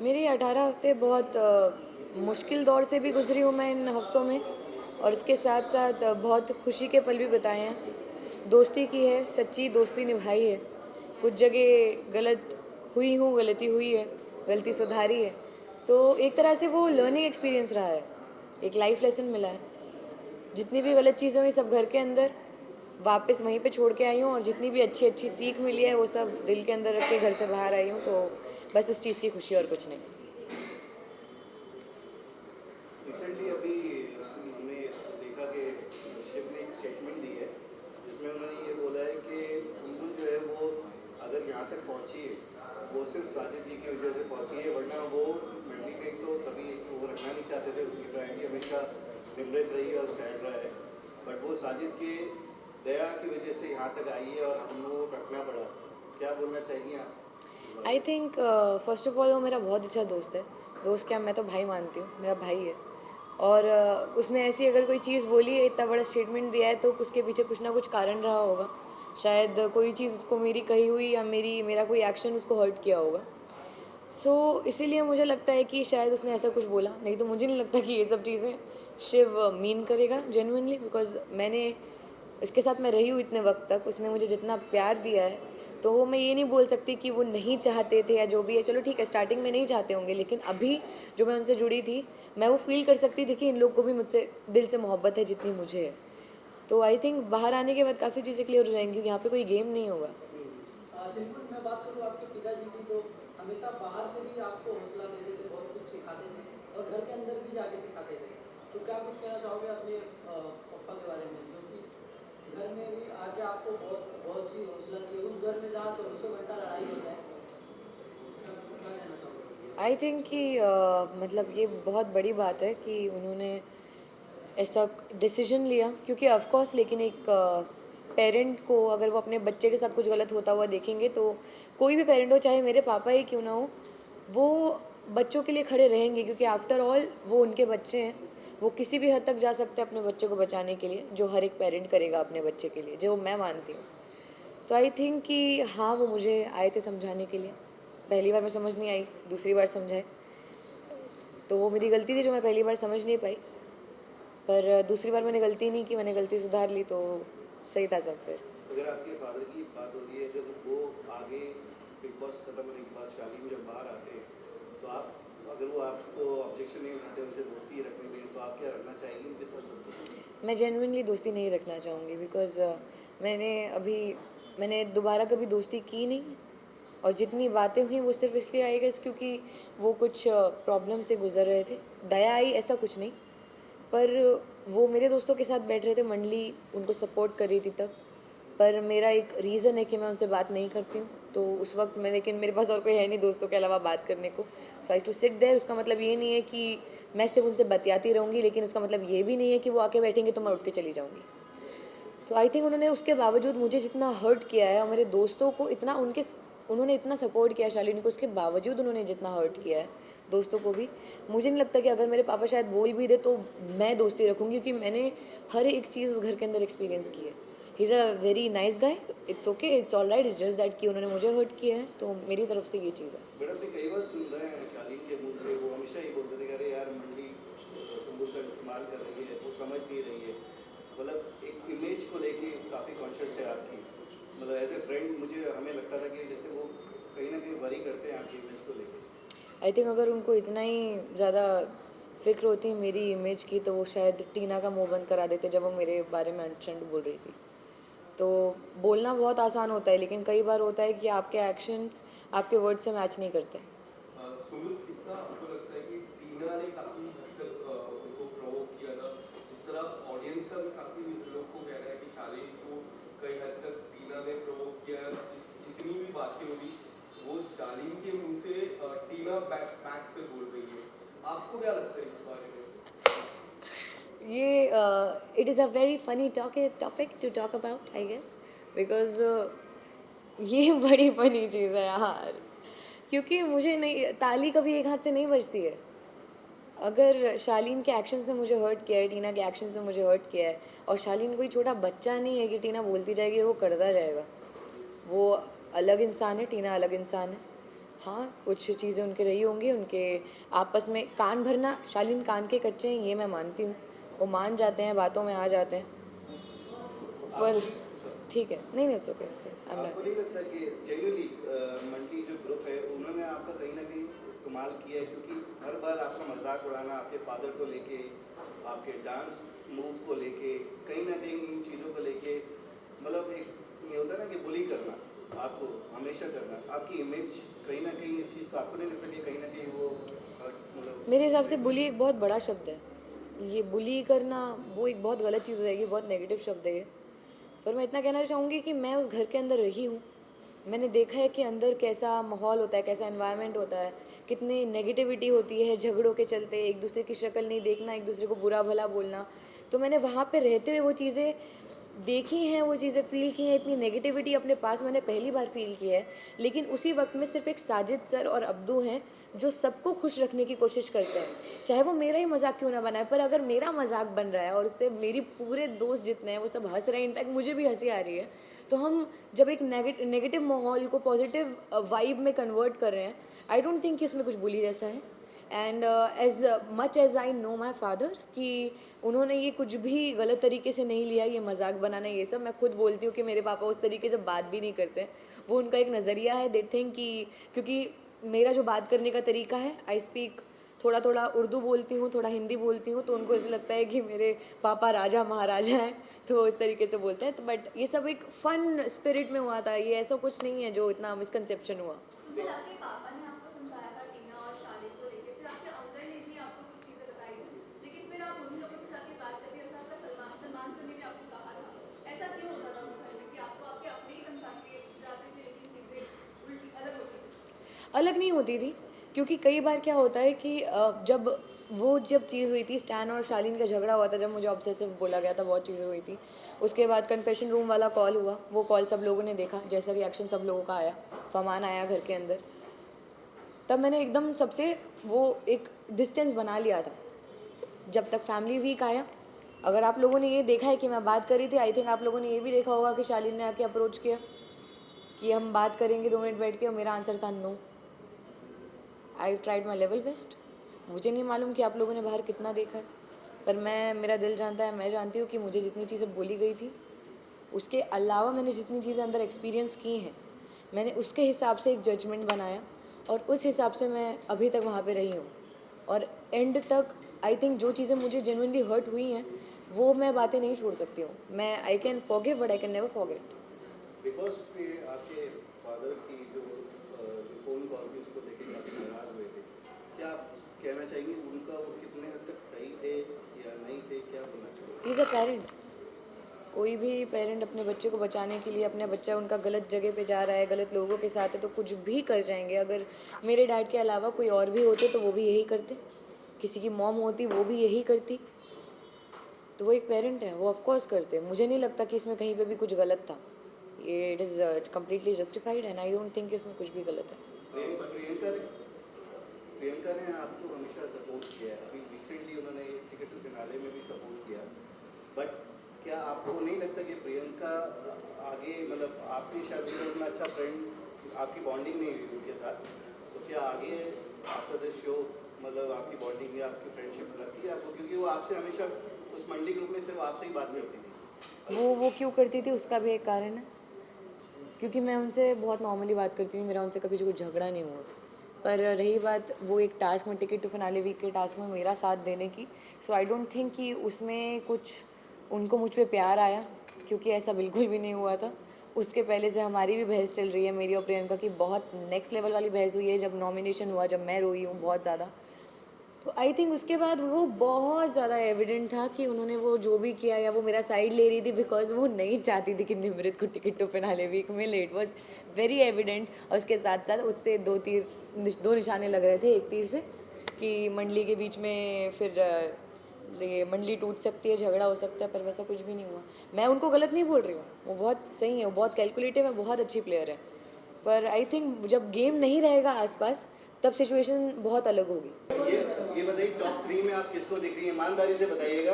मेरे 18 हफ्ते बहुत मुश्किल दौर से भी गुजरी हूँ मैं इन हफ्तों में, और उसके साथ साथ बहुत खुशी के पल भी बताए हैं। दोस्ती की है, सच्ची दोस्ती निभाई है। कुछ जगह गलत हुई हूँ, गलती हुई है, गलती सुधारी है। तो एक तरह से वो लर्निंग एक्सपीरियंस रहा है, एक लाइफ लेसन मिला है। जितनी भी गलत चीज़ें हुई सब घर के अंदर वापस वहीं पे छोड़ के आई हूँ, और जितनी भी अच्छी अच्छी सीख मिली है वो सब दिल के अंदर रख के घर से बाहर आई हूँ। तो बस उस चीज़ की खुशी और कुछ नहीं। रिसेंटली अभी हमने देखा कि शिव ने एक स्टेटमेंट दी है जिसमें उन्होंने ये बोला है कि सुंबुल जो है वो अगर यहाँ तक पहुँची है वो सिर्फ साजिद जी की वजह से पहुँची है, वरना वो मंडली में तो कभी वो रखना नहीं चाहते थे। उसकी प्रायोरिटी हमेशा निमृत रही है और स्टैंड रहा है, बट वो साजिद के दया की वजह से यहाँ तक आई है और हमको रखना पड़ा। क्या बोलना चाहिए आप? I think first of all वो मेरा बहुत अच्छा दोस्त है। दोस्त क्या, मैं तो भाई मानती हूँ, मेरा भाई है। और उसने ऐसी अगर कोई चीज़ बोली है, इतना बड़ा स्टेटमेंट दिया है, तो उसके पीछे कुछ ना कुछ कारण रहा होगा। शायद कोई चीज़ उसको मेरी कही हुई, या मेरा कोई एक्शन उसको हर्ट किया होगा। इसीलिए मुझे लगता है कि शायद उसने ऐसा कुछ बोला, नहीं तो मुझे नहीं लगता कि ये सब चीज़ें शिव मीन करेगा जेन्युइनली। बिकॉज मैंने इसके साथ मैं रही हूँ इतने वक्त तक, उसने मुझे जितना प्यार दिया है, तो वो मैं ये नहीं बोल सकती कि वो नहीं चाहते थे या जो भी है। चलो ठीक है, स्टार्टिंग में नहीं चाहते होंगे, लेकिन अभी जो मैं उनसे जुड़ी थी, मैं वो फील कर सकती थी कि इन लोग को भी मुझसे दिल से मोहब्बत है जितनी मुझे है। तो आई थिंक बाहर आने के बाद काफ़ी चीज़ें क्लियर हो जाएंगी, क्योंकि यहाँ पे कोई गेम नहीं होगा। सिंपल मैं बात करूँ आपके पिताजी की, तो हमेशा बाहर से भी आपको हौसला देते थे, बहुत कुछ सिखाते थे और घर के अंदर भी जाके सिखाते थे। तो क्या कुछ कहना चाहोगे अपने पापा के बारे में, जो कि घर में भी आके आपको बहुत बहुत सी हौसला दी, उस घर में जहाँ 2400 घंटा लड़ाई होता है, क्या कहना चाहोगे? आई थिंक कि मतलब ये बहुत बड़ी बात है कि उन्होंने ऐसा डिसीजन लिया, क्योंकि ऑफ कोर्स, लेकिन एक पेरेंट को अगर वो अपने बच्चे के साथ कुछ गलत होता हुआ देखेंगे, तो कोई भी पेरेंट हो, चाहे मेरे पापा ही क्यों ना हो, वो बच्चों के लिए खड़े रहेंगे, क्योंकि आफ्टर ऑल वो उनके बच्चे हैं। वो किसी भी हद तक जा सकते हैं अपने बच्चे को बचाने के लिए, जो हर एक पेरेंट करेगा अपने बच्चे के लिए, जो मैं मानती हूँ। तो आई थिंक कि हाँ, वो मुझे आए थे समझाने के लिए। पहली बार मैं समझ नहीं आई, दूसरी बार समझाए, तो वो मेरी गलती थी जो मैं पहली बार समझ नहीं पाई। पर दूसरी बार मैंने गलती नहीं की, मैंने गलती सुधार ली, तो सही था सब फिर। अगर आपके फादर की बात हो रही है, जब वो आगे बिग बॉस खत्म होने के बाद शालीन जब बाहर आते हैं, तो आप अगर वो आपको ऑब्जेक्शन नहीं उठाते उनसे दोस्ती रखने के लिए, तो आप क्या रखना चाहेंगे उनके साथ दोस्ती? मैं जेन्युइनली दोस्ती नहीं रखना चाहूँगी, बिकॉज मैंने अभी मैंने दोबारा कभी दोस्ती की नहीं। और जितनी बातें हुई वो सिर्फ इसलिए आई गेस क्योंकि वो कुछ प्रॉब्लम से गुजर रहे थे। दया आई ऐसा कुछ नहीं, पर वो मेरे दोस्तों के साथ बैठ रहे थे, मंडली उनको सपोर्ट कर रही थी तब। पर मेरा एक रीज़न है कि मैं उनसे बात नहीं करती हूँ, तो उस वक्त मैं, लेकिन मेरे पास और कोई है नहीं दोस्तों के अलावा बात करने को। सो आई टू सिट देयर। उसका मतलब ये नहीं है कि मैं सिर्फ उनसे बतियाती रहूँगी, लेकिन उसका मतलब ये भी नहीं है कि वो आके बैठेंगे तो मैं उठ के चली जाऊँगी। तो आई थिंक उन्होंने उसके बावजूद मुझे जितना हर्ट किया है, और मेरे दोस्तों को इतना उन्होंने इतना सपोर्ट किया शालिनी को, उसके बावजूद उन्होंने जितना हर्ट किया है दोस्तों को भी, मुझे नहीं लगता कि अगर मेरे पापा शायद बोल भी दे तो मैं दोस्ती रखूँगी, क्योंकि मैंने हर एक चीज़ उस घर के अंदर एक्सपीरियंस की है। He is a very nice guy, it's okay, it's all right, it's just that कि उन्होंने मुझे हर्ट किया है, तो मेरी तरफ से ये चीज़ है। बट हमने कई बार सुन रहे हैं शालीन के मुंह से, वो हमेशा ही बोलते थे कि अरे यार मंडली संबुल का इस्तेमाल कर रही है, वो समझ नहीं रही है। मतलब एक इमेज को लेके काफ़ी कॉन्शियस थे आपकी, मतलब एज ए फ्रेंड मुझे हमें लगता था कि जैसे वो कहीं ना कहीं वरी करते हैं आपकी इमेज को लेके। आई थिंक अगर उनको इतना ही ज़्यादा फिक्र होती मेरी इमेज की, तो वो शायद टीना का मुंह बंद करा देते जब वो मेरे बारे में अनचंड बोल रही थी। तो बोलना बहुत आसान होता है, लेकिन कई बार होता है कि आपके एक्शंस आपके वर्ड से मैच नहीं करते। सुमित, कितना आपको लगता है कि टीना ने काफी हद तक उनको प्रोवोक किया था? जिस तरह ऑडियंस का भी काफी लोग को कहना है कि शालीन को कई हद तक टीना ने प्रोवोक किया, जितनी भी बातें हुई वो शालीन के मुंह से टीना बैक से बोल रही है। आपको क्या लगता है इस बारे में? ये it is a very funny topic to talk about, I guess, because ये बड़ी फनी चीज़ है यार, क्योंकि मुझे नहीं, ताली कभी एक हाथ से नहीं बजती है। अगर शालीन के एक्शंस ने मुझे हर्ट किया है, टीना के एक्शंस ने मुझे हर्ट किया है, और शालीन कोई छोटा बच्चा नहीं है कि टीना बोलती जाएगी और वो करता जाएगा। वो अलग इंसान है, टीना अलग इंसान है। हाँ, कुछ चीज़ें उनके रही होंगी, उनके आपस में कान भरना, शालीन कान के कच्चे हैं ये मैं मानती हूँ। वो मान जाते हैं, बातों में आ जाते हैं। पर ठीक है, नहीं नहीं इट्स ओके, आई एम आपको नहीं लगता कि जेन्युइनली मंडी जो ग्रुप है उन्होंने आपका कहीं ना कहीं इस्तेमाल किया है, क्योंकि हर बार आपका मजाक उड़ाना आपके फादर को लेके, आपके डांस मूव को लेके, कहीं ना कहीं इन चीज़ों को लेके, मतलब एक ये होता है ना कि बुली करना आपको हमेशा करना, आपकी इमेज कहीं ना कहीं इस चीज़ को आपको नहीं लगता कि कहीं ना कहीं वो मतलब मेरे हिसाब से बुली एक बहुत बड़ा शब्द है। ये बुली करना वो एक बहुत गलत चीज़ हो जाएगी, बहुत नेगेटिव शब्द है ये। पर मैं इतना कहना चाहूँगी कि मैं उस घर के अंदर रही हूँ, मैंने देखा है कि अंदर कैसा माहौल होता है, कैसा एनवायरनमेंट होता है, कितनी नेगेटिविटी होती है झगड़ों के चलते, एक दूसरे की शक्ल नहीं देखना, एक दूसरे को बुरा भला बोलना। तो मैंने वहाँ पे रहते हुए वो चीज़ें देखी हैं, वो चीज़ें फ़ील की हैं, इतनी नेगेटिविटी अपने पास मैंने पहली बार फ़ील की है। लेकिन उसी वक्त में सिर्फ एक साजिद सर और अब्दू हैं जो सबको खुश रखने की कोशिश करते हैं, चाहे वो मेरा ही मजाक क्यों ना बनाए, पर अगर मेरा मजाक बन रहा है और उससे मेरी पूरे दोस्त जितने हैं वो सब हंस रहे हैं, इनफैक्ट मुझे भी हंसी आ रही है, तो हम जब एक नेगेटिव माहौल को पॉजिटिव वाइब में कन्वर्ट कर रहे हैं, आई डोंट थिंक कि इसमें कुछ बुली जैसा है। And as much as I know my father कि उन्होंने ये कुछ भी गलत तरीके से नहीं लिया, ये मजाक बनाना ये सब। मैं खुद बोलती हूँ कि मेरे पापा उस तरीके से बात भी नहीं करते हैं, वो उनका एक नज़रिया है, दे थिंक कि क्योंकि मेरा जो बात करने का तरीका है, आई स्पीक थोड़ा थोड़ा उर्दू बोलती हूँ, थोड़ा हिंदी बोलती हूँ, तो उनको ऐसा लगता है कि मेरे पापा राजा महाराजा हैं, तो वो इस तरीके से बोलते हैं। तो बट ये सब एक फ़न स्पिरिट में हुआ था, ये ऐसा कुछ नहीं है जो इतना मिसकंसेप्शन हुआ। फिर आपके पापा ने आपको समझाया था टीना और शालिन को लेके, फिर आपके अंकल ने भी आपको कुछ चीज़ें बताई थी, लेकिन फिर आप उन लोगों से जाके बात करके, ऐसा आपका सलमान सर ने भी आपको कहा था, ऐसा क्यों होता था उस घर में कि आपको आपके अपने ही समझा के जाते थे लेकिन चीज़ें उल्टी अलग होती थी? अलग नहीं होती थी, क्योंकि कई बार क्या होता है कि जब चीज़ हुई थी, स्टैन और शालीन का झगड़ा हुआ था, जब मुझे ऑब्सेसिव बोला गया था, बहुत चीज़ें हुई थी। उसके बाद कन्फेशन रूम वाला कॉल हुआ, वो कॉल सब लोगों ने देखा, जैसा रिएक्शन सब लोगों का आया, फरमान आया घर के अंदर, तब मैंने एकदम सबसे वो एक डिस्टेंस बना लिया था। जब तक फैमिली वीक आया, अगर आप लोगों ने ये देखा है कि मैं बात कर रही थी, आई थिंक आप लोगों ने ये भी देखा होगा कि शालीन ने आके अप्रोच किया कि हम बात करेंगे 2 मिनट बैठ के, और मेरा आंसर था no. I tried my level best. मुझे नहीं मालूम कि आप लोगों ने बाहर कितना देखा है, पर मेरा दिल जानता है, मैं जानती हूँ कि मुझे जितनी चीज़ें बोली गई थी, उसके अलावा मैंने जितनी चीज़ें अंदर एक्सपीरियंस की हैं, मैंने उसके हिसाब से एक जजमेंट बनाया, और उस हिसाब से मैं अभी तक वहाँ पे रही हूँ। और एंड तक आई थिंक जो चीज़ें मुझे जेन्युइनली हर्ट हुई हैं, वो मैं बातें नहीं छोड़ सकती हूँ। मैं I can forgive but I can never forget. Because पे आपके फादर की जो फ़ोन कॉल थी उसको लेके काफ़ी नाराज़ हुए थे, क्या आप कहना चाहेंगे उनका वो कितने हद तक सही थे या नहीं थे, क्या बोलना चाहेंगे? Is a parent. कोई भी पेरेंट अपने बच्चे को बचाने के लिए, अपने बच्चा उनका गलत जगह पे जा रहा है, गलत लोगों के साथ है, तो कुछ भी कर जाएंगे। अगर मेरे डैड के अलावा कोई और भी होते तो वो भी यही करते, किसी की मॉम होती वो भी यही करती। तो वो एक पेरेंट है, वो ऑफकोर्स करते। मुझे नहीं लगता कि इसमें कहीं पे भी कुछ गलत था। ये it is completely justified and I don't think इसमें कुछ भी गलत है। प्रियंका ने आपको हमेशा सपोर्ट किया है, अभी रिसेंटली उन्होंने टिकट टू फिनाले में भी सपोर्ट किया, बट क्या आपको नहीं लगता कि प्रियंका आगे, मतलब आपने शायद उनका उतना अच्छा फ्रेंड, आपकी बॉन्डिंग नहीं हुई उनके साथ, तो क्या आगे आफ्टर द शो मतलब आपकी बॉन्डिंग या आपकी फ्रेंडशिप लगती है आपको, क्योंकि वो आपसे हमेशा उस मंडी ग्रुप में सिर्फ आपसे ही बात करती थी? वो क्यों करती थी उसका भी एक कारण है, क्योंकि मैं उनसे बहुत नॉर्मली बात करती थी, मेरा उनसे कभी कोई झगड़ा नहीं हुआ। पर रही बात वो एक टास्क में, टिकट टू फिनाले वीक के टास्क में मेरा साथ देने की, सो आई डोंट थिंक कि उसमें कुछ उनको मुझ पे प्यार आया, क्योंकि ऐसा बिल्कुल भी नहीं हुआ था। उसके पहले से हमारी भी बहस चल रही है, मेरी और प्रियंका की बहुत नेक्स्ट लेवल वाली बहस हुई है जब नॉमिनेशन हुआ, जब मैं रोई हूँ बहुत ज़्यादा। तो आई थिंक उसके बाद वो बहुत ज़्यादा एविडेंट था कि उन्होंने वो जो भी किया, या वो मेरा साइड ले रही थी बिकॉज वो नहीं चाहती थी कि निमृत को टिकट टू फिनाले वीक में ले। It was very evident. और उसके साथ साथ उससे दो निशाने लग रहे थे एक तीर से, कि मंडली के बीच में फिर ये मंडली टूट सकती है, झगड़ा हो सकता है, पर वैसा कुछ भी नहीं हुआ। मैं उनको गलत नहीं बोल रही हूँ, वो बहुत सही है, वो बहुत कैलकुलेटिव है, बहुत अच्छी प्लेयर है, पर आई थिंक जब गेम नहीं रहेगा आसपास तब सिचुएशन बहुत अलग होगी। ये बताइए टॉप 3 में आप किसको देख रही हैं, ईमानदारी से बताइएगा,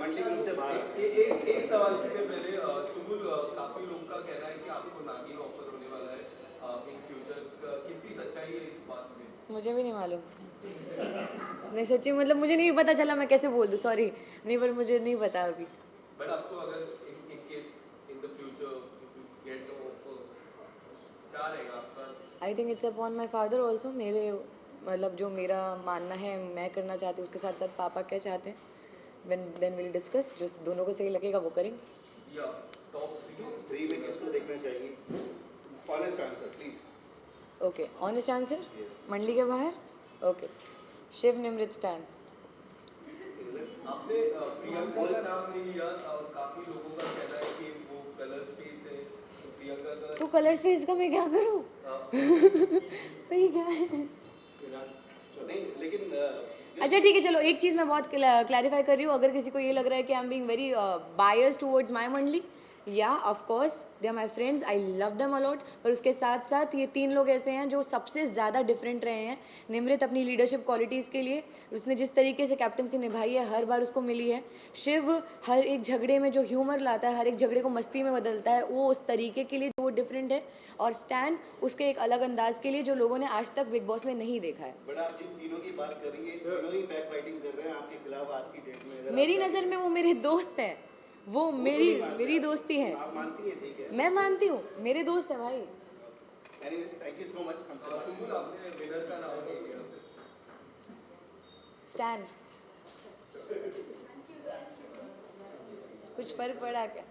मंडली ग्रुप से बाहर। एक सवाल इससे पहले, शुभुल, काफी लोगों का कहना है कि आपको नागिन ऑफर होने वाला है इन फ्यूचर कितनी सच्चाई है इस बात में? मुझे भी नहीं मालूम। नहीं सच्ची मतलब मुझे नहीं पता चला, मैं कैसे बोल दूँ, सॉरी। नहीं पर मुझे नहीं पता अभी। बट आपको अगर in case in the future if you get a offer, क्या रहेगा आपका? I think it's upon my father also. मेरे मतलब जो मेरा मानना है मैं करना चाहती हूँ, उसके साथ साथ पापा क्या चाहते हैं, देन विल डिस्कस। जो दोनों को सही लगेगा वो करेंगे। या टॉप 3 में किसको देखना चाहिए? Honest answer please. Okay, honest answer. मंडली के बाहर। Okay, Shiv Nimrit Stan. आपने प्रियंका का नाम नहीं लिया और काफी लोगों का कहना है कि वो कलर स्पेस है, तो प्रियंका का तो कलर स्पेस का मैं क्या करूँ? वही क्या है? नहीं लेकिन अच्छा ठीक है, चलो एक चीज़ मैं बहुत क्लैरिफाई कर रही हूँ। अगर किसी को ये लग रहा है कि I am being very biased towards my मंडली, या of course they are my friends, I love them a lot. पर उसके साथ साथ ये 3 लोग ऐसे हैं जो सबसे ज़्यादा डिफरेंट रहे हैं। निमृत अपनी लीडरशिप क्वालिटीज़ के लिए, उसने जिस तरीके से कैप्टनसी निभाई है हर बार उसको मिली है। शिव हर एक झगड़े में जो ह्यूमर लाता है, हर एक झगड़े को मस्ती में बदलता है, वो उस तरीके के लिए वो डिफरेंट है। और स्टैन उसके एक अलग अंदाज के लिए जो लोगों ने आज तक बिग बॉस में नहीं देखा है। बट आप जिन तीनों की बात कर रही है, तीनों ही बैक फाइटिंग कर रहे हैं आपके खिलाफ आज की डेट में। अगर मेरी आप- नज़र में वो मेरे दोस्त हैं, वो वो तो मेरी नहीं मानते मेरी आप। दोस्ती है। आप मानती हैं, ठीक है। मैं मानती हूँ, मेरे दोस्त है भाई। Anyways thank you so much हमसे बात सुम्बुल आपने विनर का नाम नहीं लिया। स्टैन। कुछ फर्क पड़ा क्या?